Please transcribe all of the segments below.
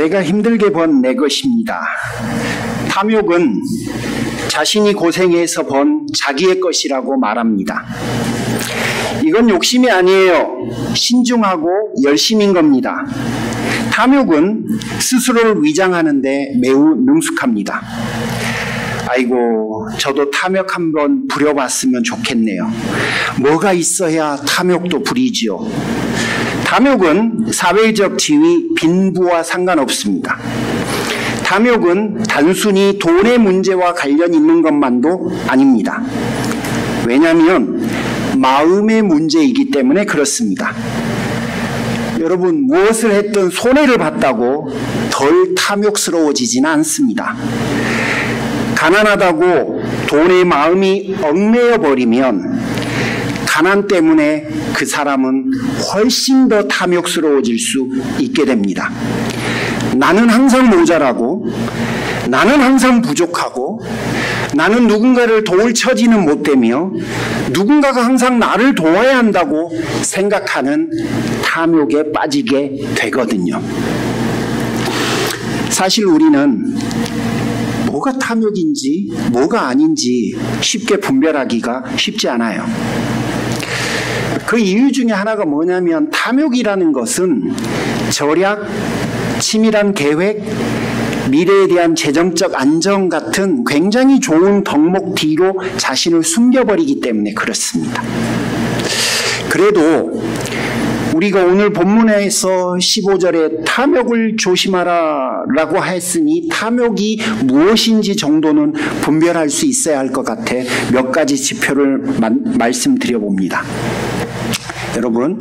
내가 힘들게 번 내 것입니다. 탐욕은 자신이 고생해서 번 자기의 것이라고 말합니다. 이건 욕심이 아니에요. 신중하고 열심인 겁니다. 탐욕은 스스로를 위장하는데 매우 능숙합니다. 아이고, 저도 탐욕 한번 부려봤으면 좋겠네요. 뭐가 있어야 탐욕도 부리지요. 탐욕은 사회적 지위, 빈부와 상관없습니다. 탐욕은 단순히 돈의 문제와 관련 있는 것만도 아닙니다. 왜냐하면 마음의 문제이기 때문에 그렇습니다. 여러분, 무엇을 했든 손해를 봤다고 덜 탐욕스러워지지는 않습니다. 가난하다고 돈에 마음이 얽매여 버리면 가난 때문에 그 사람은 훨씬 더 탐욕스러워질 수 있게 됩니다. 나는 항상 모자라고, 나는 항상 부족하고, 나는 누군가를 도울 처지는 못 되며 누군가가 항상 나를 도와야 한다고 생각하는 탐욕에 빠지게 되거든요. 사실 우리는 뭐가 탐욕인지 뭐가 아닌지 쉽게 분별하기가 쉽지 않아요. 그 이유 중에 하나가 뭐냐면 탐욕이라는 것은 절약, 치밀한 계획, 미래에 대한 재정적 안정 같은 굉장히 좋은 덕목 뒤로 자신을 숨겨버리기 때문에 그렇습니다. 그래도 우리가 오늘 본문에서 15절에 탐욕을 조심하라 라고 했으니 탐욕이 무엇인지 정도는 분별할 수 있어야 할 것 같아 몇 가지 지표를 말씀드려 봅니다. 여러분,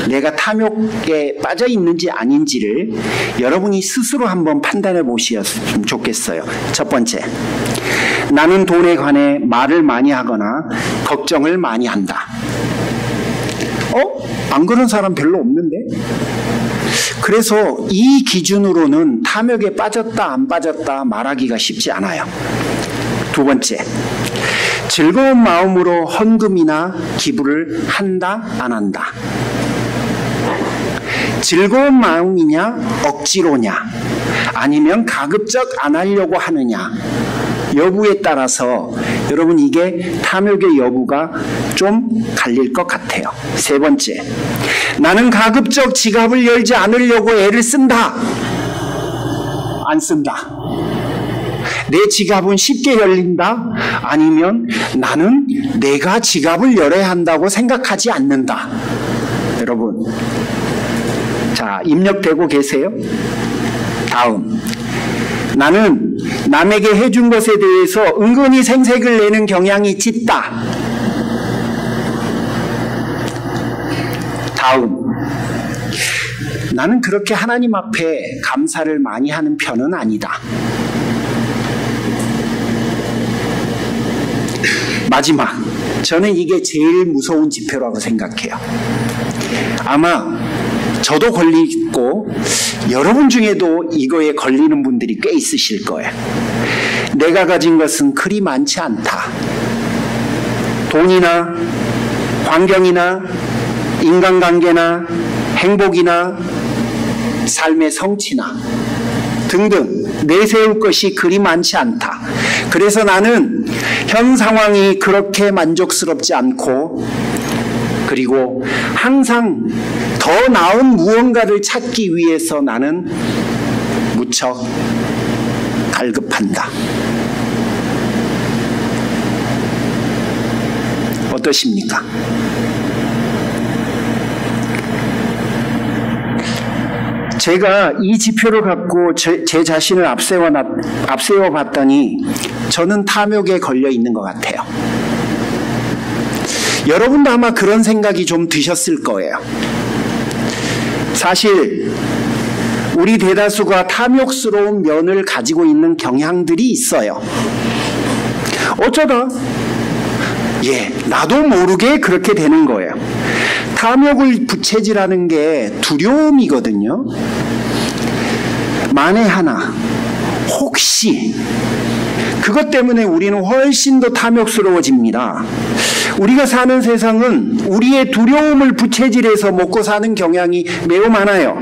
내가 탐욕에 빠져 있는지 아닌지를 여러분이 스스로 한번 판단해 보셨으면 좋겠어요. 첫 번째, 나는 돈에 관해 말을 많이 하거나 걱정을 많이 한다. 안 그런 사람 별로 없는데? 그래서 이 기준으로는 탐욕에 빠졌다 안 빠졌다 말하기가 쉽지 않아요. 두 번째, 즐거운 마음으로 헌금이나 기부를 한다 안 한다. 즐거운 마음이냐 억지로냐 아니면 가급적 안 하려고 하느냐 여부에 따라서 여러분 이게 탐욕의 여부가 좀 갈릴 것 같아요. 세 번째, 나는 가급적 지갑을 열지 않으려고 애를 쓴다. 안 쓴다. 내 지갑은 쉽게 열린다. 아니면 나는 내가 지갑을 열어야 한다고 생각하지 않는다. 여러분, 자, 입력되고 계세요? 다음, 나는 남에게 해준 것에 대해서 은근히 생색을 내는 경향이 짙다. 다음, 나는 그렇게 하나님 앞에 감사를 많이 하는 편은 아니다. 마지막, 저는 이게 제일 무서운 지표라고 생각해요. 아마 저도 걸리고 여러분 중에도 이거에 걸리는 분들이 꽤 있으실 거예요. 내가 가진 것은 그리 많지 않다. 돈이나 환경이나 인간관계나 행복이나 삶의 성취나 등등 내세울 것이 그리 많지 않다. 그래서 나는 현 상황이 그렇게 만족스럽지 않고 그리고 항상 더 나은 무언가를 찾기 위해서 나는 무척 갈급한다. 어떠십니까? 제가 이 지표를 갖고 제 자신을 앞세워 봤더니 저는 탐욕에 걸려 있는 것 같아요. 여러분도 아마 그런 생각이 좀 드셨을 거예요. 사실 우리 대다수가 탐욕스러운 면을 가지고 있는 경향들이 있어요. 어쩌다 나도 모르게 그렇게 되는 거예요. 탐욕을 부채질하는 게 두려움이거든요. 만에 하나 혹시 그것 때문에 우리는 훨씬 더 탐욕스러워집니다. 우리가 사는 세상은 우리의 두려움을 부채질해서 먹고 사는 경향이 매우 많아요.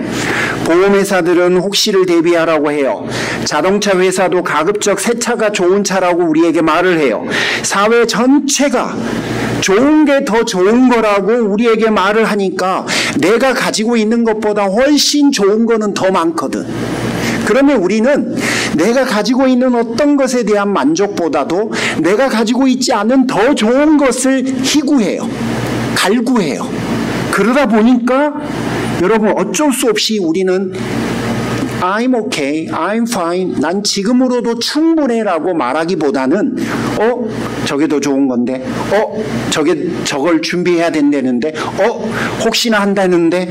보험회사들은 혹시를 대비하라고 해요. 자동차 회사도 가급적 새 차가 좋은 차라고 우리에게 말을 해요. 사회 전체가 좋은 게 더 좋은 거라고 우리에게 말을 하니까 내가 가지고 있는 것보다 훨씬 좋은 거는 더 많거든. 그러면 우리는 내가 가지고 있는 어떤 것에 대한 만족보다도 내가 가지고 있지 않은 더 좋은 것을 희구해요. 갈구해요. 그러다 보니까 여러분 어쩔 수 없이 우리는 I'm okay, I'm fine, 난 지금으로도 충분해라고 말하기보다는 저게 더 좋은 건데, 저걸 준비해야 된다는데, 혹시나 한다는데,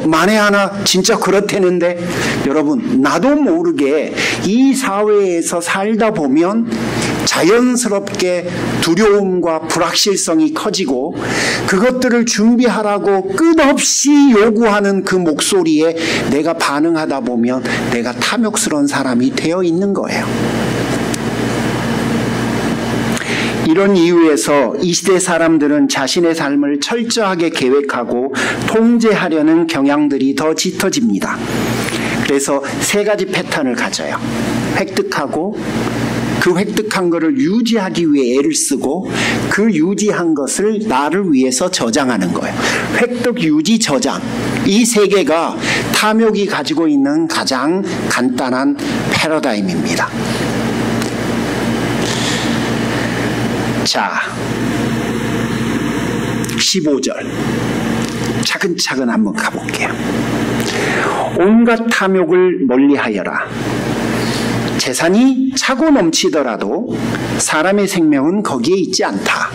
만에 하나 진짜 그렇다는데. 여러분 나도 모르게 이 사회에서 살다 보면 자연스럽게 두려움과 불확실성이 커지고 그것들을 준비하라고 끝없이 요구하는 그 목소리에 내가 반응하다 보면 내가 탐욕스러운 사람이 되어 있는 거예요. 이런 이유에서 이 시대 사람들은 자신의 삶을 철저하게 계획하고 통제하려는 경향들이 더 짙어집니다. 그래서 세 가지 패턴을 가져요. 획득하고 그 획득한 것을 유지하기 위해 애를 쓰고 그 유지한 것을 나를 위해서 저장하는 거예요. 획득, 유지, 저장. 이 세 개가 탐욕이 가지고 있는 가장 간단한 패러다임입니다. 자, 15절. 차근차근 한번 가볼게요. 온갖 탐욕을 멀리하여라. 재산이 차고 넘치더라도 사람의 생명은 거기에 있지 않다.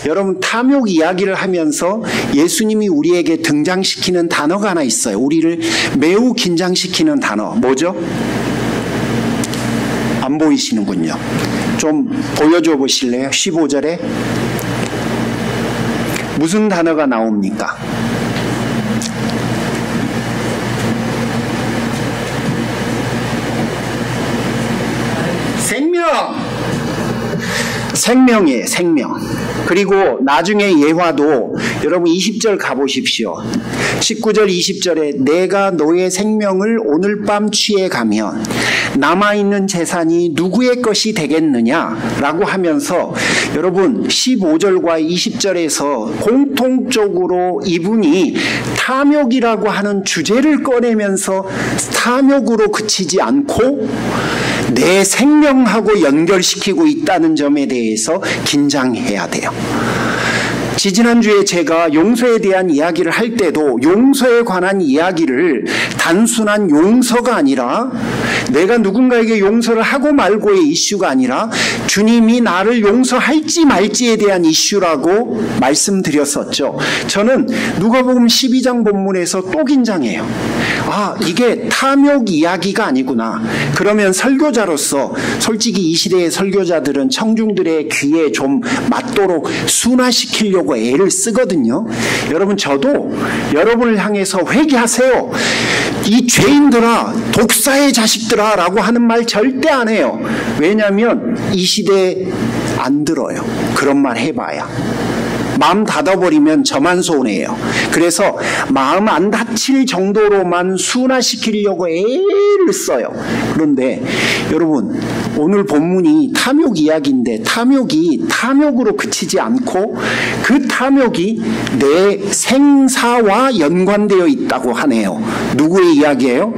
여러분 탐욕 이야기를 하면서 예수님이 우리에게 등장시키는 단어가 하나 있어요. 우리를 매우 긴장시키는 단어. 뭐죠? 안 보이시는군요. 좀 보여줘 보실래요? 15절에 무슨 단어가 나옵니까? 생명이에요. 생명. 그리고 나중에 예화도 여러분 20절 가보십시오. 19절 20절에 내가 너의 생명을 오늘 밤 취해가면 남아있는 재산이 누구의 것이 되겠느냐라고 하면서 여러분 15절과 20절에서 공통적으로 이분이 탐욕이라고 하는 주제를 꺼내면서 탐욕으로 그치지 않고 내 생명하고 연결시키고 있다는 점에 대해서 긴장해야 돼요. 지지난주에 제가 용서에 대한 이야기를 할 때도 용서에 관한 이야기를 단순한 용서가 아니라 내가 누군가에게 용서를 하고 말고의 이슈가 아니라 주님이 나를 용서할지 말지에 대한 이슈라고 말씀드렸었죠. 저는 누가복음 12장 본문에서 또 긴장해요. 이게 탐욕 이야기가 아니구나. 그러면 설교자로서 솔직히 이 시대의 설교자들은 청중들의 귀에 좀 맞도록 순화시키려고 애를 쓰거든요. 여러분 저도 여러분을 향해서 회개하세요. 이 죄인들아, 독사의 자식들아 라고 하는 말 절대 안 해요. 왜냐하면 이 시대에 안 들어요. 그런 말 해봐야. 마음 닫아버리면 저만 손해예요. 그래서 마음 안 다칠 정도로만 순화시키려고 애를 써요. 그런데 여러분 오늘 본문이 탐욕 이야기인데 탐욕이 탐욕으로 그치지 않고 그 탐욕이 내 생사와 연관되어 있다고 하네요. 누구의 이야기예요?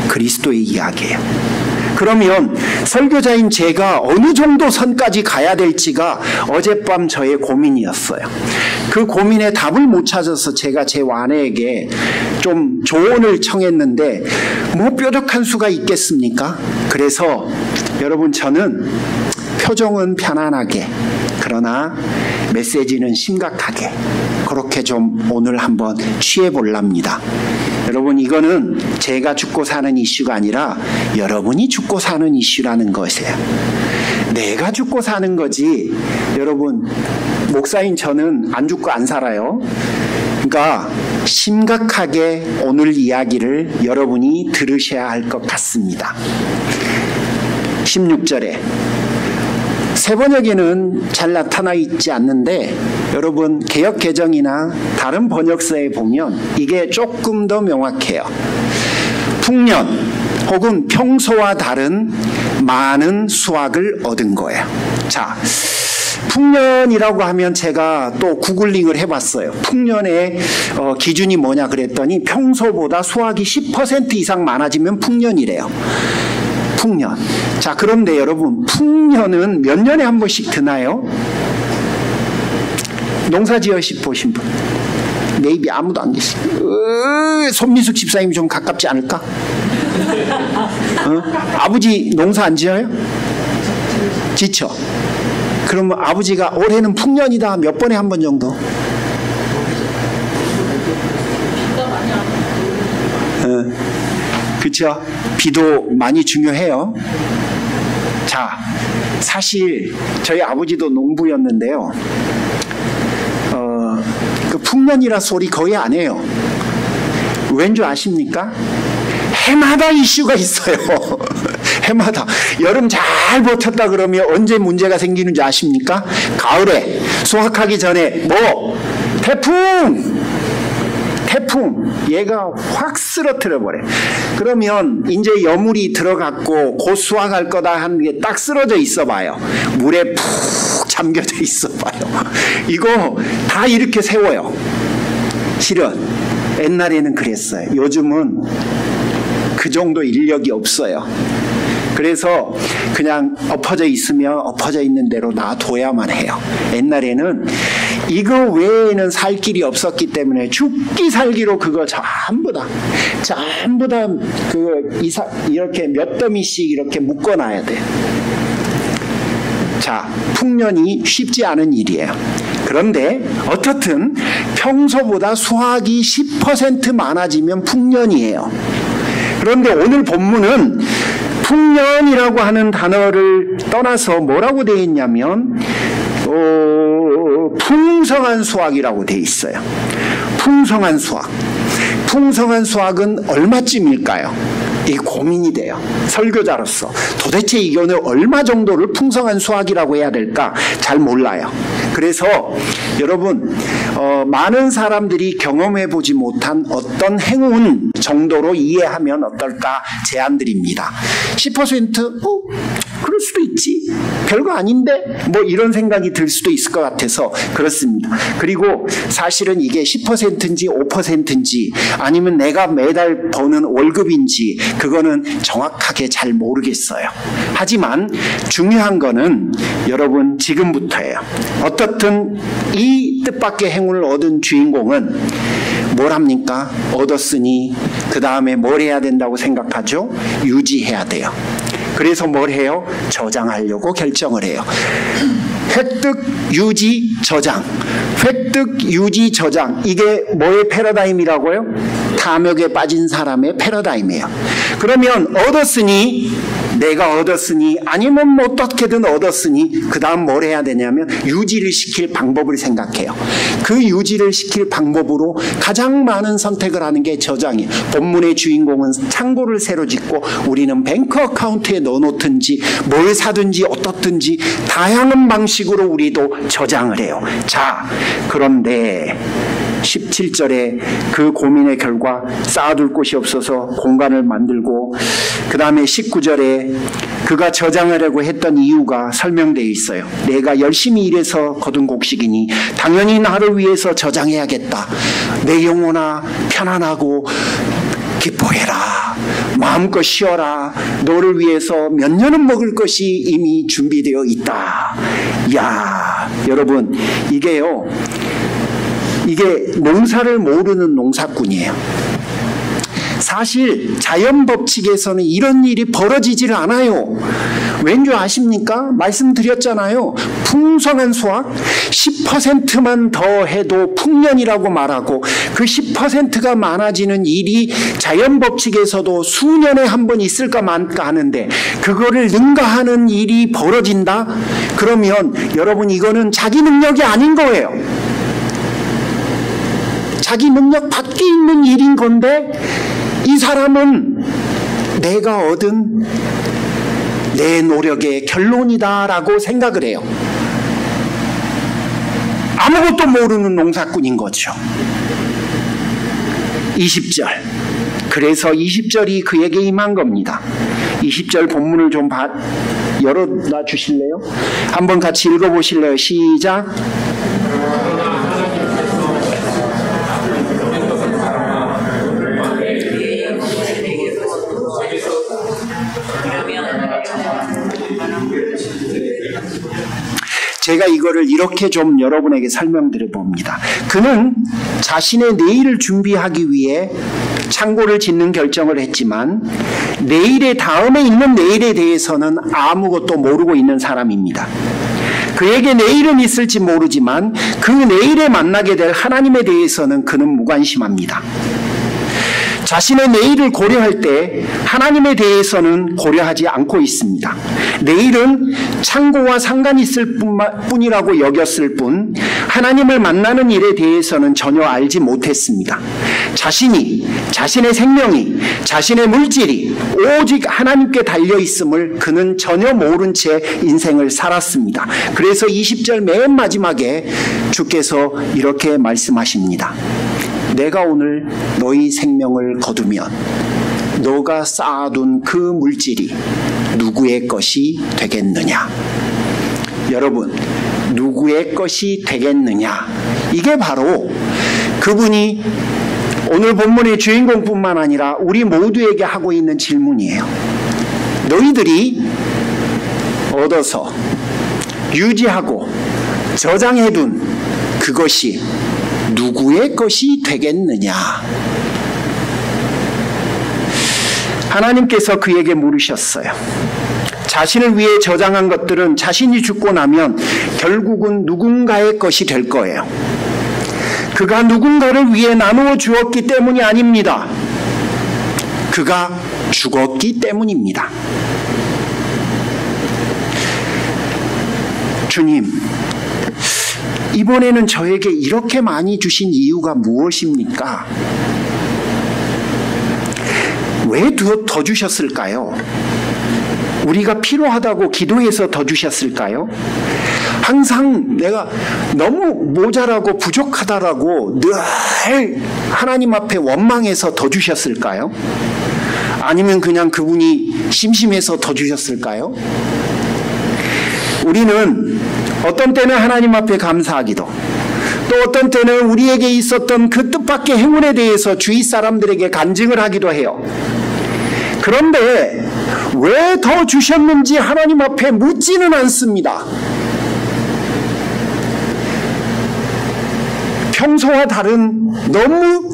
그리스도의 이야기예요. 그러면 설교자인 제가 어느 정도 선까지 가야 될지가 어젯밤 저의 고민이었어요. 그 고민에 답을 못 찾아서 제가 제 아내에게 좀 조언을 청했는데 뭐 뾰족한 수가 있겠습니까? 그래서 여러분 저는 표정은 편안하게 그러나 메시지는 심각하게 그렇게 좀 오늘 한번 취해볼랍니다. 여러분 이거는 제가 죽고 사는 이슈가 아니라 여러분이 죽고 사는 이슈라는 것이에요. 내가 죽고 사는 거지. 여러분 목사인 저는 안 죽고 안 살아요. 그러니까 심각하게 오늘 이야기를 여러분이 들으셔야 할 것 같습니다. 16절에 새 번역에는 잘 나타나 있지 않는데 여러분 개역 개정이나 다른 번역서에 보면 이게 조금 더 명확해요. 풍년 혹은 평소와 다른 많은 수확을 얻은 거예요. 자, 풍년이라고 하면 제가 또 구글링을 해봤어요. 풍년의 기준이 뭐냐 그랬더니 평소보다 수확이 10% 이상 많아지면 풍년이래요. 풍년. 자, 그런데 여러분, 풍년은 몇 년에 한 번씩 드나요? 농사 지어 보신 분? 메이비 아무도 안 계시. 손미숙 집사님이 좀 가깝지 않을까? 아버지 농사 안 지어요? 지쳐. 그러면 아버지가 올해는 풍년이다 몇 번에 한 번 정도? 그렇죠? 비도 많이 중요해요. 자, 사실 저희 아버지도 농부였는데요. 그 풍년이라 소리 거의 안 해요. 왠 줄 아십니까? 해마다 이슈가 있어요. 해마다. 여름 잘 버텼다 그러면 언제 문제가 생기는지 아십니까? 가을에 수확하기 전에 뭐? 태풍! 얘가 확 쓰러뜨려 버려. 그러면 이제 여물이 들어갔고 곧 수확할 거다 하는 게 딱 쓰러져 있어 봐요. 물에 푹 잠겨져 있어 봐요. 이거 다 이렇게 세워요. 실은 옛날에는 그랬어요. 요즘은 그 정도 인력이 없어요. 그래서 그냥 엎어져 있으면 엎어져 있는 대로 놔둬야만 해요. 옛날에는 이거 외에는 살 길이 없었기 때문에 죽기 살기로 그거 전부 다 이렇게 몇 더미씩 이렇게 묶어놔야 돼요. 자, 풍년이 쉽지 않은 일이에요. 그런데 어떻든 평소보다 수확이 10% 많아지면 풍년이에요. 그런데 오늘 본문은 풍년이라고 하는 단어를 떠나서 뭐라고 되어 있냐면 풍성한 수확이라고 되어 있어요. 풍성한 수확. 풍성한 수확은 얼마쯤일까요? 이 고민이 돼요. 설교자로서 도대체 이거는 얼마 정도를 풍성한 수확이라고 해야 될까 잘 몰라요. 그래서 여러분 많은 사람들이 경험해 보지 못한 어떤 행운 정도로 이해하면 어떨까 제안드립니다. 10%? 그럴 수도 있지. 별거 아닌데? 뭐 이런 생각이 들 수도 있을 것 같아서 그렇습니다. 그리고 사실은 이게 10%인지 5%인지 아니면 내가 매달 버는 월급인지 그거는 정확하게 잘 모르겠어요. 하지만 중요한 거는 여러분 지금부터예요. 어떻든 이 뜻밖의 행운을 얻은 주인공은 뭘 합니까? 얻었으니 그 다음에 뭘 해야 된다고 생각하죠? 유지해야 돼요. 그래서 뭘 해요? 저장하려고 결정을 해요. 획득, 유지, 저장. 획득, 유지, 저장. 이게 뭐의 패러다임이라고요? 탐욕에 빠진 사람의 패러다임이에요. 그러면 얻었으니, 내가 얻었으니, 아니면 뭐 어떻게든 얻었으니 그 다음 뭘 해야 되냐면 유지를 시킬 방법을 생각해요. 그 유지를 시킬 방법으로 가장 많은 선택을 하는 게 저장이에요. 본문의 주인공은 창고를 새로 짓고 우리는 뱅크 어카운트에 넣어놓든지 뭘 사든지 어떻든지 다양한 방식으로 우리도 저장을 해요. 자, 그런데 17절에 그 고민의 결과 쌓아둘 곳이 없어서 공간을 만들고 그 다음에 19절에 그가 저장하려고 했던 이유가 설명되어 있어요. 내가 열심히 일해서 거둔 곡식이니 당연히 나를 위해서 저장해야겠다. 내 영혼아 편안하고 기뻐해라. 마음껏 쉬어라. 너를 위해서 몇 년은 먹을 것이 이미 준비되어 있다. 이야, 여러분 이게요. 이게 농사를 모르는 농사꾼이에요. 사실 자연 법칙에서는 이런 일이 벌어지질 않아요. 왠 줄 아십니까? 말씀드렸잖아요. 풍성한 수확 10%만 더 해도 풍년이라고 말하고 그 10%가 많아지는 일이 자연 법칙에서도 수년에 한 번 있을까 말까 하는데 그거를 능가하는 일이 벌어진다? 그러면 여러분 이거는 자기 능력이 아닌 거예요. 자기 능력 밖에 있는 일인 건데 이 사람은 내가 얻은 내 노력의 결론이다라고 생각을 해요. 아무것도 모르는 농사꾼인 거죠. 20절 그래서 20절이 그에게 임한 겁니다. 20절 본문을 좀 열어놔 주실래요? 한번 같이 읽어보실래요? 시작. 제가 이거를 이렇게 좀 여러분에게 설명드려 봅니다. 그는 자신의 내일을 준비하기 위해 창고를 짓는 결정을 했지만 내일의 다음에 있는 내일에 대해서는 아무것도 모르고 있는 사람입니다. 그에게 내일은 있을지 모르지만 그 내일에 만나게 될 하나님에 대해서는 그는 무관심합니다. 자신의 내일을 고려할 때 하나님에 대해서는 고려하지 않고 있습니다. 내일은 창고와 상관이 있을 뿐이라고 여겼을 뿐 하나님을 만나는 일에 대해서는 전혀 알지 못했습니다. 자신의 생명이, 자신의 물질이 오직 하나님께 달려있음을 그는 전혀 모른 채 인생을 살았습니다. 그래서 20절 맨 마지막에 주께서 이렇게 말씀하십니다. 내가 오늘 너희 생명을 거두면 너가 쌓아둔 그 물질이 누구의 것이 되겠느냐? 여러분, 누구의 것이 되겠느냐? 이게 바로 그분이 오늘 본문의 주인공뿐만 아니라 우리 모두에게 하고 있는 질문이에요. 너희들이 얻어서 유지하고 저장해둔 그것이 누구의 것이 되겠느냐? 하나님께서 그에게 물으셨어요. 자신을 위해 저장한 것들은 자신이 죽고 나면 결국은 누군가의 것이 될 거예요. 그가 누군가를 위해 나누어 주었기 때문이 아닙니다. 그가 죽었기 때문입니다. 주님, 이번에는 저에게 이렇게 많이 주신 이유가 무엇입니까? 왜 더 주셨을까요? 우리가 필요하다고 기도해서 더 주셨을까요? 항상 내가 너무 모자라고 부족하다라고 늘 하나님 앞에 원망해서 더 주셨을까요? 아니면 그냥 그분이 심심해서 더 주셨을까요? 우리는 어떤 때는 하나님 앞에 감사하기도, 또 어떤 때는 우리에게 있었던 그 뜻밖의 행운에 대해서 주위 사람들에게 간증을 하기도 해요. 그런데 왜 더 주셨는지 하나님 앞에 묻지는 않습니다. 평소와 다른 너무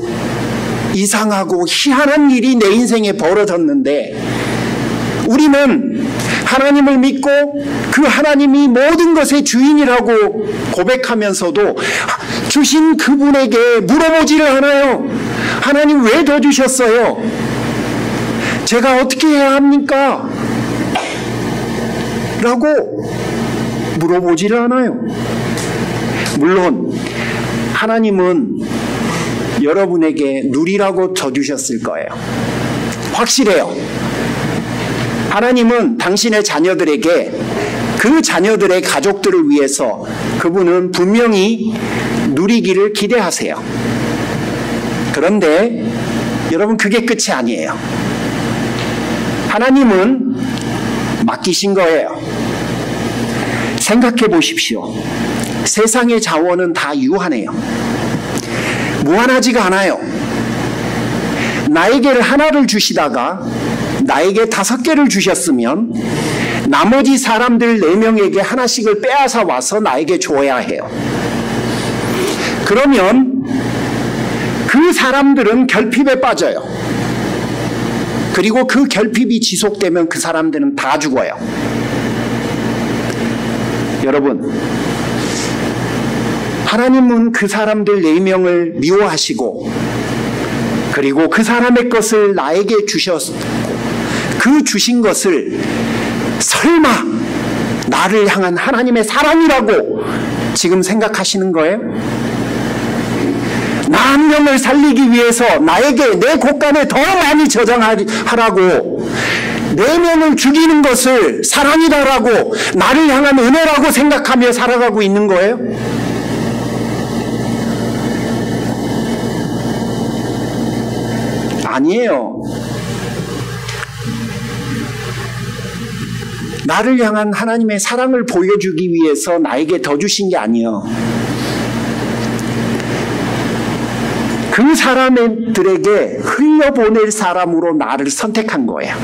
이상하고 희한한 일이 내 인생에 벌어졌는데 우리는 하나님을 믿고 그 하나님이 모든 것의 주인이라고 고백하면서도 주신 그분에게 물어보지를 않아요. 하나님 왜 더 주셨어요? 제가 어떻게 해야 합니까? 라고 물어보지를 않아요. 물론 하나님은 여러분에게 누리라고 더 주셨을 거예요. 확실해요. 하나님은 당신의 자녀들에게 그 자녀들의 가족들을 위해서 그분은 분명히 누리기를 기대하세요. 그런데 여러분 그게 끝이 아니에요. 하나님은 맡기신 거예요. 생각해 보십시오. 세상의 자원은 다 유한해요. 무한하지가 않아요. 나에게 하나를 주시다가 나에게 5개를 주셨으면 나머지 사람들 4명에게 하나씩을 빼앗아 와서 나에게 줘야 해요. 그러면 그 사람들은 결핍에 빠져요. 그리고 그 결핍이 지속되면 그 사람들은 다 죽어요. 여러분, 하나님은 그 사람들 4명을 미워하시고 그리고 그 사람의 것을 나에게 주셨고 그 주신 것을 설마 나를 향한 하나님의 사랑이라고 지금 생각하시는 거예요? 나 한 명을 살리기 위해서 나에게 내 곳간에 더 많이 저장하라고 4명을 죽이는 것을 사랑이다라고 나를 향한 은혜라고 생각하며 살아가고 있는 거예요? 아니에요. 나를 향한 하나님의 사랑을 보여주기 위해서 나에게 더 주신 게 아니에요. 그 사람들에게 흘려보낼 사람으로 나를 선택한 거예요.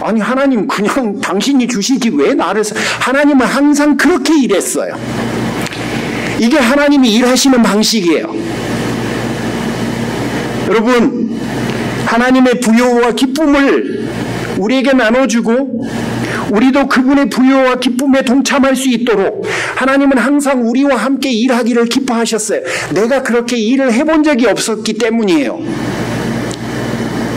아니 하나님 그냥 당신이 주시지 왜 나를 하나님은 항상 그렇게 일했어요. 이게 하나님이 일하시는 방식이에요. 여러분 하나님의 부요와 기쁨을 우리에게 나눠주고 우리도 그분의 부요와 기쁨에 동참할 수 있도록 하나님은 항상 우리와 함께 일하기를 기뻐하셨어요. 내가 그렇게 일을 해본 적이 없었기 때문이에요.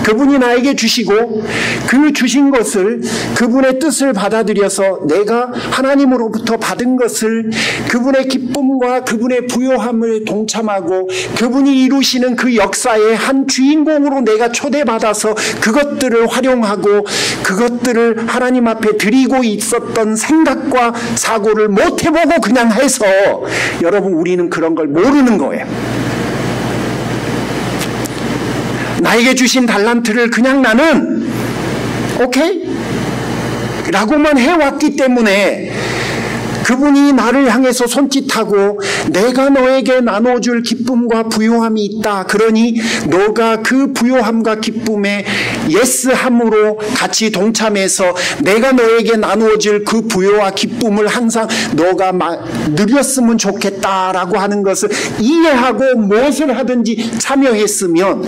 그분이 나에게 주시고 그 주신 것을 그분의 뜻을 받아들여서 내가 하나님으로부터 받은 것을 그분의 기쁨과 그분의 부요함을 동참하고 그분이 이루시는 그 역사의 한 주인공으로 내가 초대받아서 그것들을 활용하고 그것들을 하나님 앞에 드리고 있었던 생각과 사고를 못 해보고 그냥 해서 여러분 우리는 그런 걸 모르는 거예요. 나에게 주신 달란트를 그냥 나는 오케이? 라고만 해왔기 때문에 그분이 나를 향해서 손짓하고 내가 너에게 나눠줄 기쁨과 부요함이 있다. 그러니 너가 그 부요함과 기쁨에 예스함으로 같이 동참해서 내가 너에게 나눠줄 그 부요와 기쁨을 항상 너가 누렸으면 좋겠다라고 하는 것을 이해하고 무엇을 하든지 참여했으면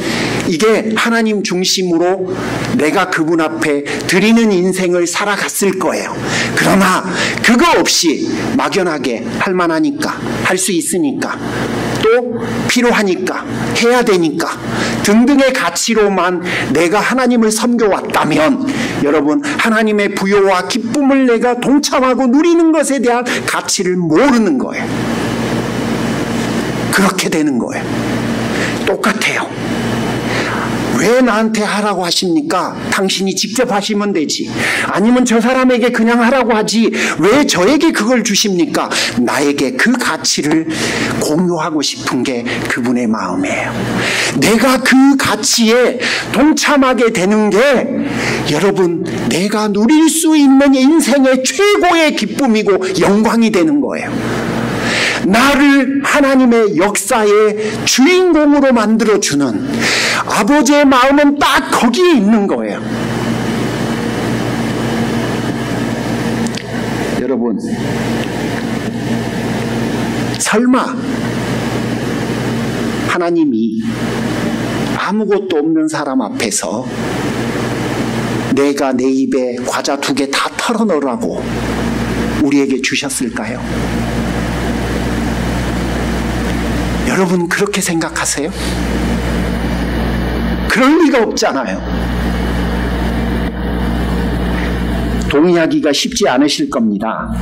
이게 하나님 중심으로 내가 그분 앞에 드리는 인생을 살아갔을 거예요. 그러나 그거 없이 막연하게 할 만하니까 할 수 있으니까 또 필요하니까 해야 되니까 등등의 가치로만 내가 하나님을 섬겨왔다면 여러분 하나님의 부요와 기쁨을 내가 동참하고 누리는 것에 대한 가치를 모르는 거예요. 그렇게 되는 거예요. 똑같아요. 왜 나한테 하라고 하십니까? 당신이 직접 하시면 되지. 아니면 저 사람에게 그냥 하라고 하지. 왜 저에게 그걸 주십니까? 나에게 그 가치를 공유하고 싶은 게 그분의 마음이에요. 내가 그 가치에 동참하게 되는 게 여러분 내가 누릴 수 있는 인생의 최고의 기쁨이고 영광이 되는 거예요. 나를 하나님의 역사의 주인공으로 만들어주는 아버지의 마음은 딱 거기에 있는 거예요. 여러분, 설마 하나님이 아무것도 없는 사람 앞에서 내가 내 입에 과자 2개 다 털어넣으라고 우리에게 주셨을까요? 여러분 그렇게 생각하세요? 그럴 리가 없잖아요. 동의하기가 쉽지 않으실 겁니다.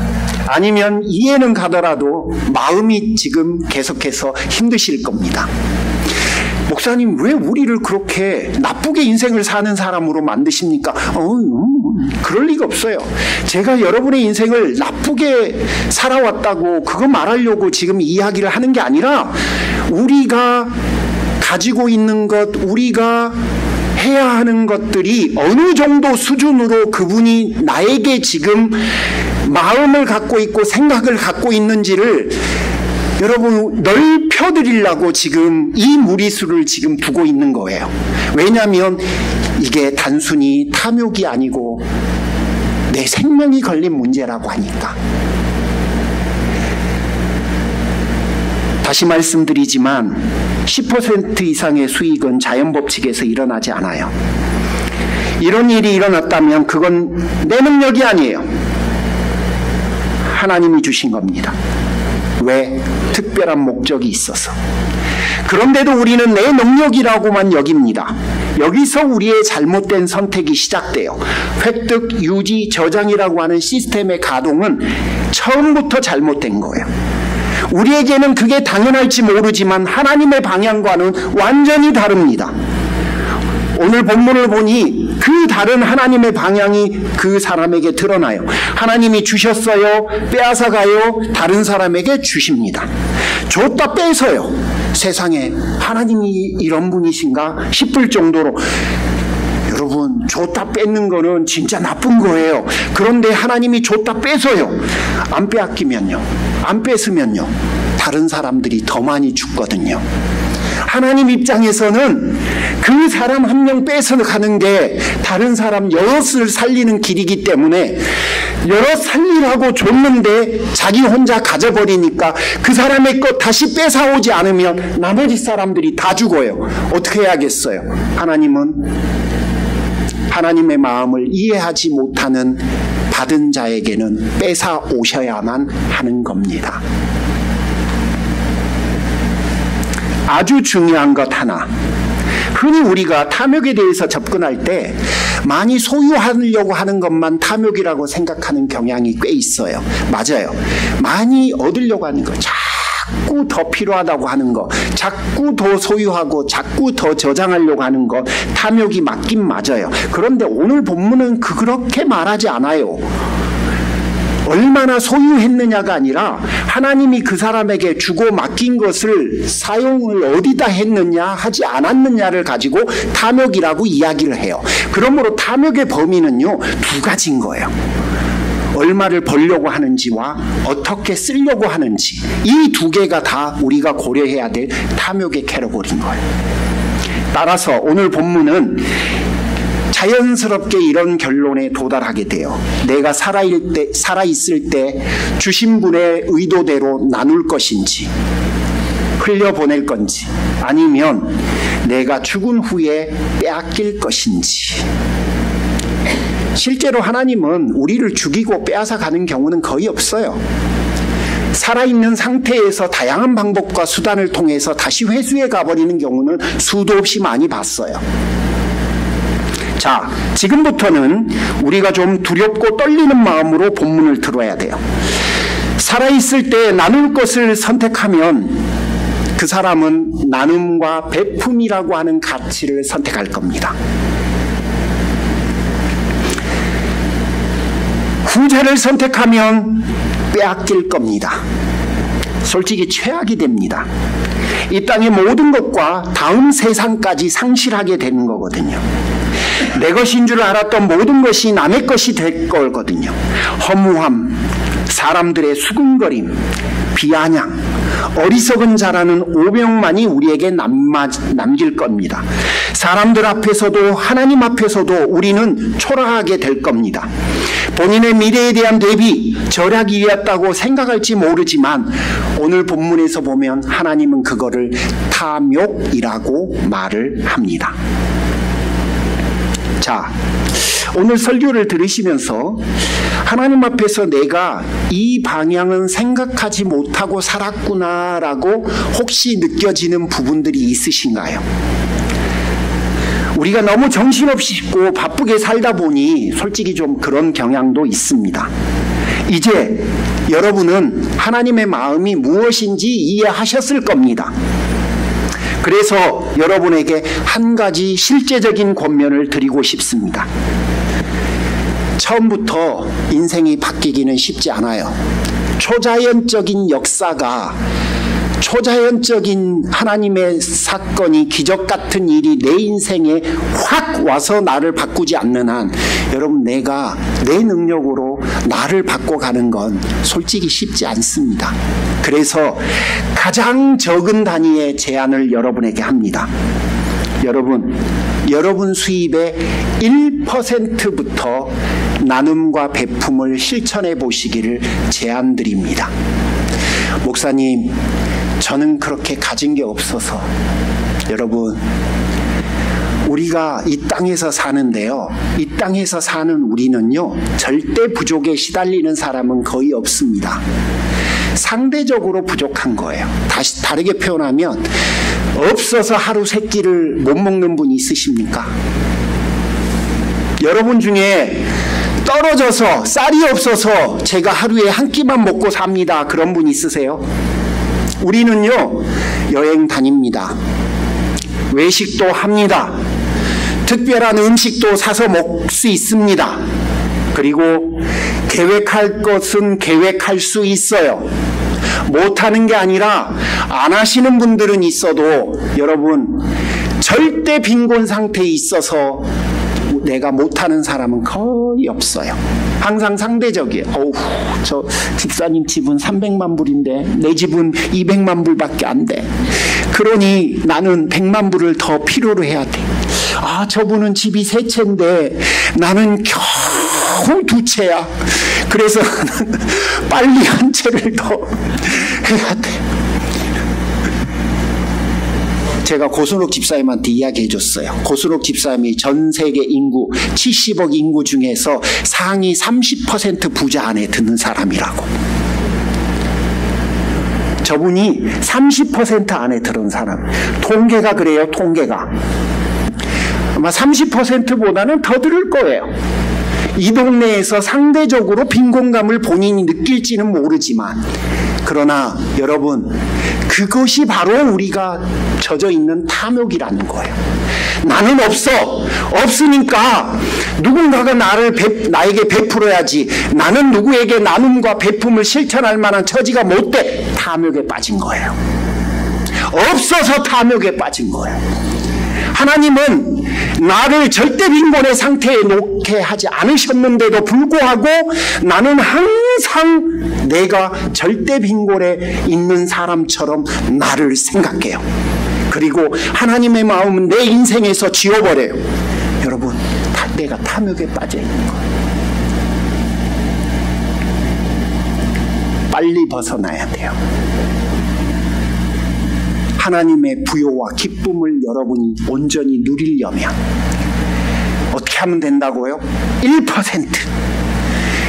아니면 이해는 가더라도 마음이 지금 계속해서 힘드실 겁니다. 목사님 왜 우리를 그렇게 나쁘게 인생을 사는 사람으로 만드십니까? 그럴 리가 없어요. 제가 여러분의 인생을 나쁘게 살아왔다고 그거 말하려고 지금 이야기를 하는 게 아니라 우리가 가지고 있는 것, 우리가 해야 하는 것들이 어느 정도 수준으로 그분이 나에게 지금 마음을 갖고 있고 생각을 갖고 있는지를 여러분 넓혀드리려고 지금 이 무리수를 지금 두고 있는 거예요. 왜냐하면 이게 단순히 탐욕이 아니고 내 생명이 걸린 문제라고 하니까. 다시 말씀드리지만 10% 이상의 수익은 자연법칙에서 일어나지 않아요. 이런 일이 일어났다면 그건 내 능력이 아니에요. 하나님이 주신 겁니다. 왜? 특별한 목적이 있어서. 그런데도 우리는 내 능력이라고만 여깁니다. 여기서 우리의 잘못된 선택이 시작돼요. 획득, 유지, 저장이라고 하는 시스템의 가동은 처음부터 잘못된 거예요. 우리에게는 그게 당연할지 모르지만 하나님의 방향과는 완전히 다릅니다. 오늘 본문을 보니 그 다른 하나님의 방향이 그 사람에게 드러나요. 하나님이 주셨어요. 빼앗아가요. 다른 사람에게 주십니다. 줬다 뺏어요. 세상에 하나님이 이런 분이신가 싶을 정도로. 여러분, 줬다 뺏는 거는 진짜 나쁜 거예요. 그런데 하나님이 줬다 뺏어요. 안 빼앗기면요, 안 뺏으면요, 다른 사람들이 더 많이 죽거든요. 하나님 입장에서는 그 사람 한 명 뺏어가는 게 다른 사람 여럿을 살리는 길이기 때문에 여럿 살리라고 줬는데 자기 혼자 가져버리니까 그 사람의 것 다시 뺏어오지 않으면 나머지 사람들이 다 죽어요. 어떻게 해야겠어요? 하나님은 하나님의 마음을 이해하지 못하는 받은 자에게는 뺏어 오셔야만 하는 겁니다. 아주 중요한 것 하나. 흔히 우리가 탐욕에 대해서 접근할 때 많이 소유하려고 하는 것만 탐욕이라고 생각하는 경향이 꽤 있어요. 맞아요. 많이 얻으려고 하는 거, 자꾸 더 필요하다고 하는 거, 자꾸 더 소유하고 자꾸 더 저장하려고 하는 거, 탐욕이 맞긴 맞아요. 그런데 오늘 본문은 그렇게 말하지 않아요. 얼마나 소유했느냐가 아니라 하나님이 그 사람에게 주고 맡긴 것을 사용을 어디다 했느냐 하지 않았느냐를 가지고 탐욕이라고 이야기를 해요. 그러므로 탐욕의 범위는요, 두 가지인 거예요. 얼마를 벌려고 하는지와 어떻게 쓰려고 하는지, 이 두 개가 다 우리가 고려해야 될 탐욕의 캐러고리인 거예요. 따라서 오늘 본문은 자연스럽게 이런 결론에 도달하게 돼요. 내가 살아있을 때 주신 분의 의도대로 나눌 것인지, 흘려보낼 건지, 아니면 내가 죽은 후에 빼앗길 것인지. 실제로 하나님은 우리를 죽이고 빼앗아 가는 경우는 거의 없어요. 살아있는 상태에서 다양한 방법과 수단을 통해서 다시 회수해 가버리는 경우는 수도 없이 많이 봤어요. 자, 지금부터는 우리가 좀 두렵고 떨리는 마음으로 본문을 들어야 돼요. 살아있을 때 나눌 것을 선택하면 그 사람은 나눔과 베품이라고 하는 가치를 선택할 겁니다. 후자를 선택하면 빼앗길 겁니다. 솔직히 최악이 됩니다. 이 땅의 모든 것과 다음 세상까지 상실하게 되는 거거든요. 내 것인 줄 알았던 모든 것이 남의 것이 될 거거든요. 허무함, 사람들의 수군거림, 비아냥, 어리석은 자라는 오명만이 우리에게 남길 겁니다. 사람들 앞에서도 하나님 앞에서도 우리는 초라하게 될 겁니다. 본인의 미래에 대한 대비 절약이었다고 생각할지 모르지만 오늘 본문에서 보면 하나님은 그거를 탐욕이라고 말을 합니다. 자, 오늘 설교를 들으시면서 하나님 앞에서 내가 이 방향은 생각하지 못하고 살았구나라고 혹시 느껴지는 부분들이 있으신가요? 우리가 너무 정신없고 바쁘게 살다 보니 솔직히 좀 그런 경향도 있습니다. 이제 여러분은 하나님의 마음이 무엇인지 이해하셨을 겁니다. 그래서 여러분에게 한 가지 실제적인 권면을 드리고 싶습니다. 처음부터 인생이 바뀌기는 쉽지 않아요. 초자연적인 역사가, 초자연적인 하나님의 사건이, 기적 같은 일이 내 인생에 확 와서 나를 바꾸지 않는 한 여러분, 내가 내 능력으로 나를 바꿔가는 건 솔직히 쉽지 않습니다. 그래서 가장 적은 단위의 제안을 여러분에게 합니다. 여러분 수입의 1%부터 나눔과 베품을 실천해 보시기를 제안드립니다. 목사님, 저는 그렇게 가진 게 없어서. 여러분, 우리가 이 땅에서 사는데요, 이 땅에서 사는 우리는요, 절대 부족에 시달리는 사람은 거의 없습니다. 상대적으로 부족한 거예요. 다르게 표현하면 없어서 하루 세 끼를 못 먹는 분이 있으십니까? 여러분 중에 떨어져서 쌀이 없어서 제가 하루에 한 끼만 먹고 삽니다, 그런 분 있으세요? 우리는요, 여행 다닙니다. 외식도 합니다. 특별한 음식도 사서 먹을 수 있습니다. 그리고 계획할 것은 계획할 수 있어요. 못하는 게 아니라 안 하시는 분들은 있어도 여러분 절대 빈곤 상태에 있어서 내가 못하는 사람은 거의 없어요. 항상 상대적이에요. 어우, 저 집사님 집은 300만 불인데 내 집은 200만 불밖에 안 돼. 그러니 나는 100만 불을 더 필요로 해야 돼. 아, 저분은 집이 3채인데 나는 겨우 2채야. 그래서 빨리 1채를 더 해야 돼. 제가 고순옥 집사님한테 이야기해 줬어요. 고순옥 집사님이 전 세계 인구 70억 인구 중에서 상위 30% 부자 안에 드는 사람이라고. 저분이 30% 안에 들은 사람. 통계가 그래요. 통계가. 아마 30%보다는 더 들을 거예요. 이 동네에서 상대적으로 빈곤감을 본인이 느낄지는 모르지만, 그러나 여러분, 그것이 바로 우리가 젖어 있는 탐욕이라는 거예요. 나는 없으니까 누군가가 나에게 베풀어야지. 나는 누구에게 나눔과 베품을 실천할 만한 처지가 못 돼. 탐욕에 빠진 거예요. 없어서 탐욕에 빠진 거예요. 하나님은 나를 절대 빈곤의 상태에 놓게 하지 않으셨는데도 불구하고 나는 항상 내가 절대 빈곤에 있는 사람처럼 나를 생각해요. 그리고 하나님의 마음은 내 인생에서 지워버려요. 여러분, 내가 탐욕에 빠져 있는 거예요. 빨리 벗어나야 돼요. 하나님의 부요와 기쁨을 여러분이 온전히 누리려면 어떻게 하면 된다고요? 1%.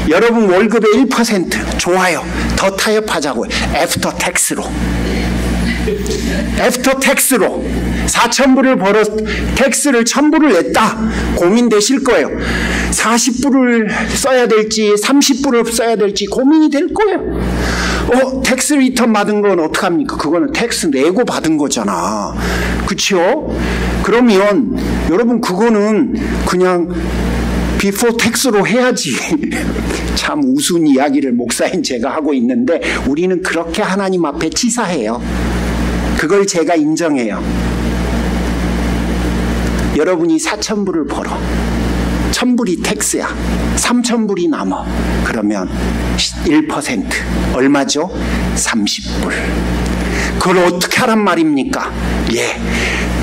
여러분 월급의 1% 좋아요. 더 타협하자고요. 애프터 텍스로 4,000불을 벌어 텍스를 1,000불을 냈다. 고민되실 거예요. 40불을 써야 될지 30불을 써야 될지 고민이 될 거예요. 텍스 리턴 받은 건 어떡합니까? 그거는 텍스 내고 받은 거잖아. 그렇죠? 그러면 여러분 그거는 그냥 비포 텍스로 해야지. 참 우스운 이야기를 목사인 제가 하고 있는데 우리는 그렇게 하나님 앞에 치사해요. 그걸 제가 인정해요. 여러분이 4,000불을 벌어. 1,000불이 텍스야. 3,000불이 남아. 그러면 1% 얼마죠? 30불. 그걸 어떻게 하란 말입니까?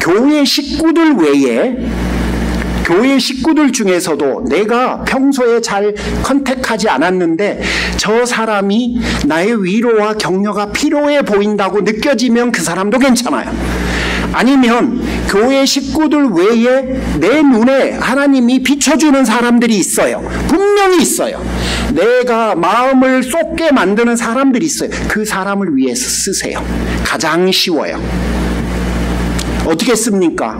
교회 식구들 외에 교회 식구들 중에서도 내가 평소에 잘 컨택하지 않았는데 저 사람이 나의 위로와 격려가 필요해 보인다고 느껴지면 그 사람도 괜찮아요. 아니면 교회 식구들 외에 내 눈에 하나님이 비춰주는 사람들이 있어요. 분명히 있어요. 내가 마음을 쏟게 만드는 사람들이 있어요. 그 사람을 위해서 쓰세요. 가장 쉬워요. 어떻게 씁니까?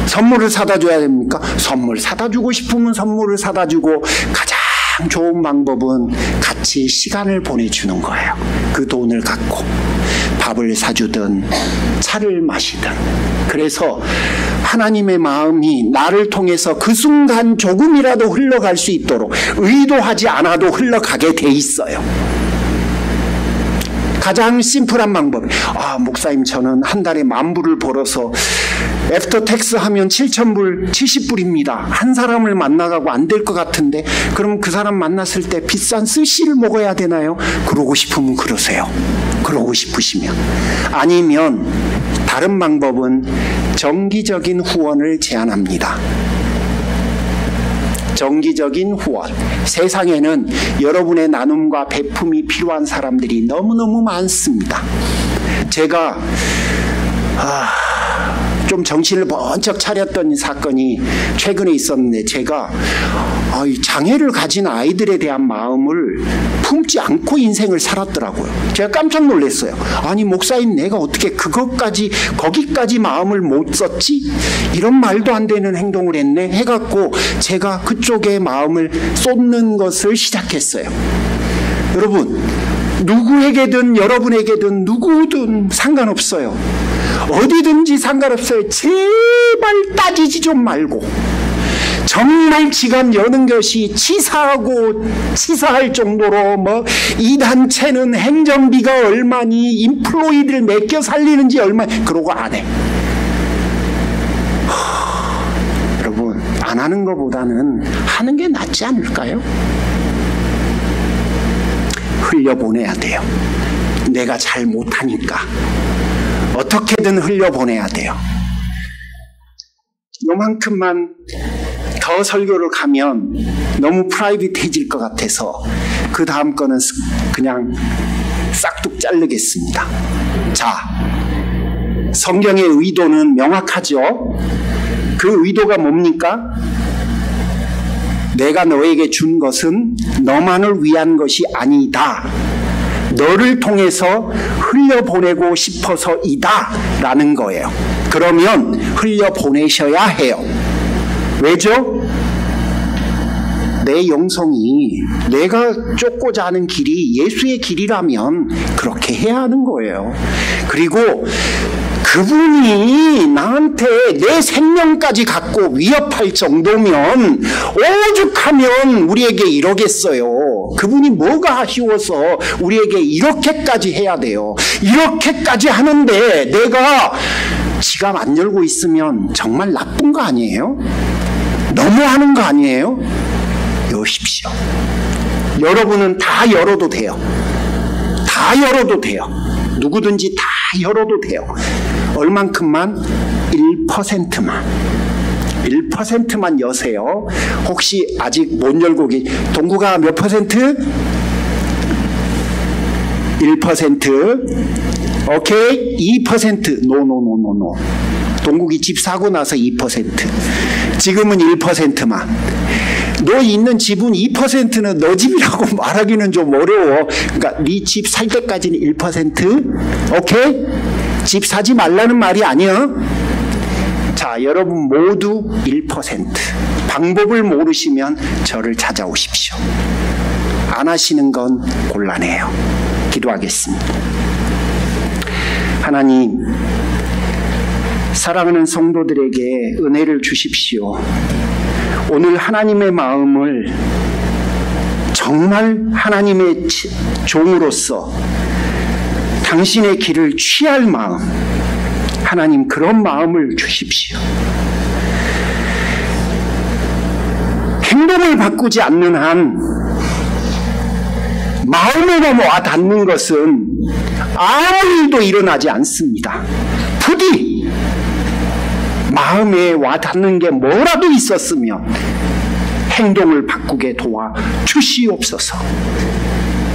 선물을 사다 줘야 됩니까? 선물 사다 주고 싶으면 선물을 사다 주고 가장 좋은 방법은 같이 시간을 보내주는 거예요. 그 돈을 갖고 밥을 사주든 차를 마시든. 그래서 하나님의 마음이 나를 통해서 그 순간 조금이라도 흘러갈 수 있도록 의도하지 않아도 흘러가게 돼 있어요. 가장 심플한 방법. 목사님 저는 한 달에 10,000불을 벌어서 애프터 텍스 하면 7,000불, 70불입니다. 한 사람을 만나가고 안 될 것 같은데 그럼 그 사람 만났을 때 비싼 스시를 먹어야 되나요? 그러고 싶으면 그러세요. 그러고 싶으시면. 아니면 다른 방법은 정기적인 후원을 제안합니다. 정기적인 후원. 세상에는 여러분의 나눔과 베품이 필요한 사람들이 너무너무 많습니다. 제가 좀 정신을 번쩍 차렸던 사건이 최근에 있었는데 제가 장애를 가진 아이들에 대한 마음을 품지 않고 인생을 살았더라고요. 제가 깜짝 놀랐어요. 아니 목사님 내가 어떻게 거기까지 마음을 못 썼지? 이런 말도 안 되는 행동을 했네 해갖고 제가 그쪽에 마음을 쏟는 것을 시작했어요. 여러분 누구에게든 여러분에게든 누구든 상관없어요. 어디든지 상관없어요. 제발 따지지 좀 말고 정말 지갑 여는 것이 치사할 정도로 이 단체는 행정비가 얼마니, 인플로이드를 맡겨 살리는지 얼마니, 그러고 안 해. 여러분, 안 하는 것보다는 하는 게 낫지 않을까요? 흘려보내야 돼요. 내가 잘 못하니까 어떻게든 흘려보내야 돼요. 요만큼만 더 설교를 가면 너무 프라이빗해질 것 같아서 그 다음 거는 그냥 싹둑 자르겠습니다. 자, 성경의 의도는 명확하죠? 그 의도가 뭡니까? 내가 너에게 준 것은 너만을 위한 것이 아니다. 너를 통해서 흘려보내고 싶어서이다 라는 거예요. 그러면 흘려보내셔야 해요. 왜죠? 내 영성이 내가 쫓고자 하는 길이 예수의 길이라면 그렇게 해야 하는 거예요. 그리고 그분이 나한테 내 생명까지 갖고 위협할 정도면 오죽하면 우리에게 이러겠어요. 그분이 뭐가 아쉬워서 우리에게 이렇게까지 해야 돼요. 이렇게까지 하는데 내가 지갑 안 열고 있으면 정말 나쁜 거 아니에요? 너무하는 거 아니에요? 여십시오. 여러분은 다 열어도 돼요. 다 열어도 돼요. 누구든지 다 열어도 돼요. 얼만큼만? 1%만 여세요. 혹시 아직 못 열고 동구가 몇 퍼센트? 1%. 오케이? 2%. 노. 동국이 집 사고 나서 2%. 지금은 1%만. 너 있는 집은 2%는 너 집이라고 말하기는 좀 어려워. 그러니까 네 집 살 때까지는 1%. 오케이? 집 사지 말라는 말이 아니야. 자, 여러분 모두 1%. 방법을 모르시면 저를 찾아오십시오. 안 하시는 건 곤란해요. 기도하겠습니다. 하나님, 사랑하는 성도들에게 은혜를 주십시오. 오늘 하나님의 마음을 정말 하나님의 종으로서 당신의 길을 취할 마음, 하나님 그런 마음을 주십시오. 행동을 바꾸지 않는 한 마음에만 와 닿는 것은 아무 일도 일어나지 않습니다. 부디 마음에 와 닿는 게 뭐라도 있었으면 행동을 바꾸게 도와 주시옵소서.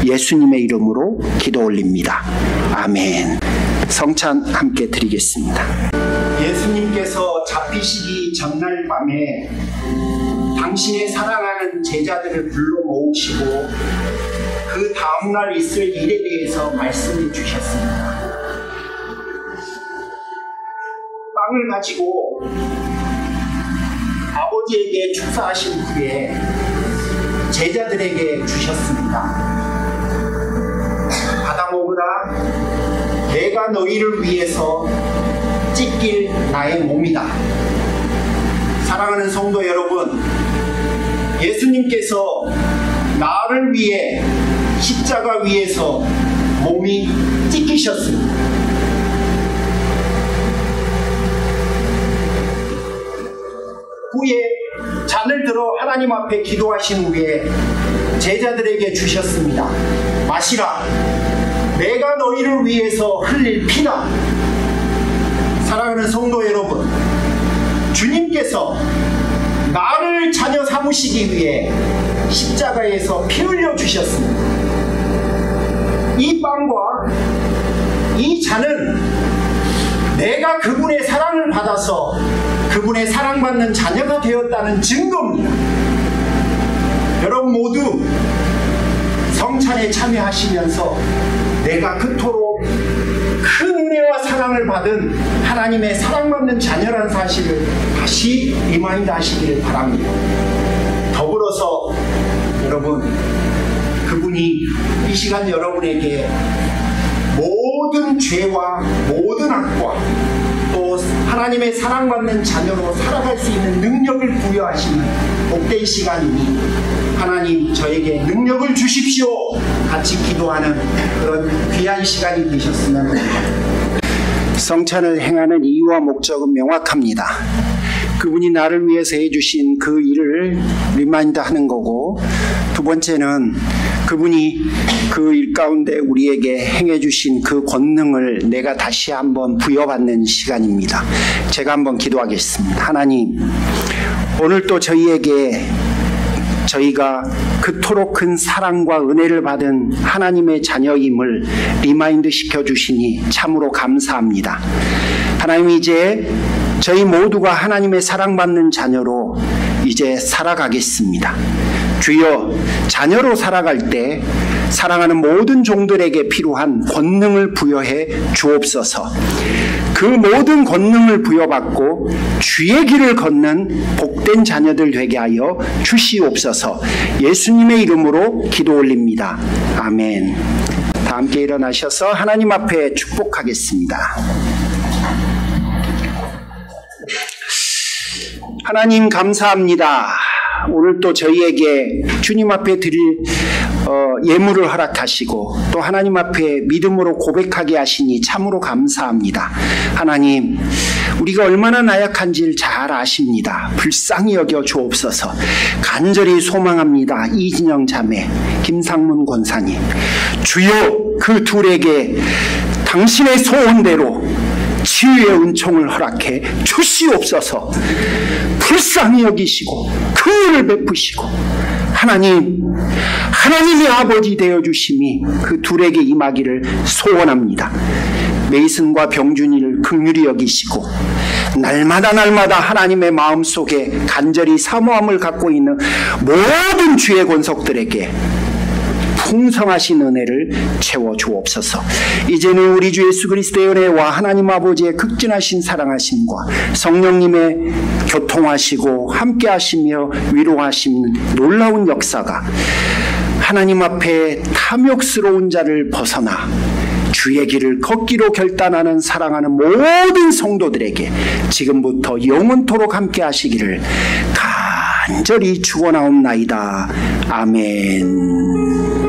예수님의 이름으로 기도 올립니다. 아멘. 성찬 함께 드리겠습니다. 예수님께서 잡히시기 전날 밤에 당신의 사랑하는 제자들을 불러 모으시고 그 다음날 있을 일에 대해서 말씀해 주셨습니다. 빵을 가지고 아버지에게 축사하신 후에 제자들에게 주셨습니다. 받아 먹으라. 내가 너희를 위해서 찢길 나의 몸이다. 사랑하는 성도 여러분, 예수님께서 나를 위해 십자가 위에서 몸이 찢기셨습니다. 후에 잔을 들어 하나님 앞에 기도하신 후에 제자들에게 주셨습니다. 마시라. 내가 너희를 위해서 흘릴 피다. 사랑하는 성도 여러분, 주님께서 나를 자녀 삼으시기 위해 십자가에서 피 흘려 주셨습니다. 이 빵과 이 잔은 내가 그분의 사랑을 받아서 그분의 사랑받는 자녀가 되었다는 증거입니다. 여러분 모두 성찬에 참여하시면서 내가 그토록 큰 은혜와 사랑을 받은 하나님의 사랑받는 자녀라는 사실을 다시 리마인드 하시기를 바랍니다. 더불어서 여러분, 그분이 이 시간 여러분에게 모든 죄와 모든 악과 또 하나님의 사랑받는 자녀로 살아갈 수 있는 능력을 부여하시는 복된 시간이니 하나님 저에게 능력을 주십시오. 같이 기도하는 그런 귀한 시간이 되셨으면 합니다. 성찬을 행하는 이유와 목적은 명확합니다. 그분이 나를 위해서 해주신 그 일을 리마인드 하는 거고, 두 번째는 그분이 그 일 가운데 우리에게 행해주신 그 권능을 내가 다시 한번 부여받는 시간입니다. 제가 한번 기도하겠습니다. 하나님, 오늘 또 저희가 그토록 큰 사랑과 은혜를 받은 하나님의 자녀임을 리마인드 시켜주시니 참으로 감사합니다. 하나님, 이제 저희 모두가 하나님의 사랑받는 자녀로 이제 살아가겠습니다. 주여, 자녀로 살아갈 때 사랑하는 모든 종들에게 필요한 권능을 부여해 주옵소서. 그 모든 권능을 부여받고 주의 길을 걷는 복된 자녀들 되게 하여 주시옵소서. 예수님의 이름으로 기도 올립니다. 아멘. 다 함께 일어나셔서 하나님 앞에 축복하겠습니다. 하나님 감사합니다. 오늘 또 저희에게 주님 앞에 드릴 예물을 허락하시고 또 하나님 앞에 믿음으로 고백하게 하시니 참으로 감사합니다. 하나님, 우리가 얼마나 나약한지를 잘 아십니다. 불쌍히 여겨 주옵소서. 간절히 소망합니다. 이진영 자매, 김상문 권사님, 주여 그 둘에게 당신의 소원대로 치유의 은총을 허락해 주시옵소서. 불쌍히 여기시고 그 은혜를 베푸시고 하나님의 아버지 되어주심이 그 둘에게 임하기를 소원합니다. 메이슨과 병준이를 긍휼히 여기시고 날마다 하나님의 마음속에 간절히 사모함을 갖고 있는 모든 주의 권속들에게 풍성하신 은혜를 채워주옵소서. 이제는 우리 주 예수 그리스도의 은혜와 하나님 아버지의 극진하신 사랑하심과 성령님의 교통하시고 함께하시며 위로하시는 놀라운 역사가 하나님 앞에 탐욕스러운 자를 벗어나 주의 길을 걷기로 결단하는 사랑하는 모든 성도들에게 지금부터 영원토록 함께 하시기를 간절히 축원하옵나이다. 아멘.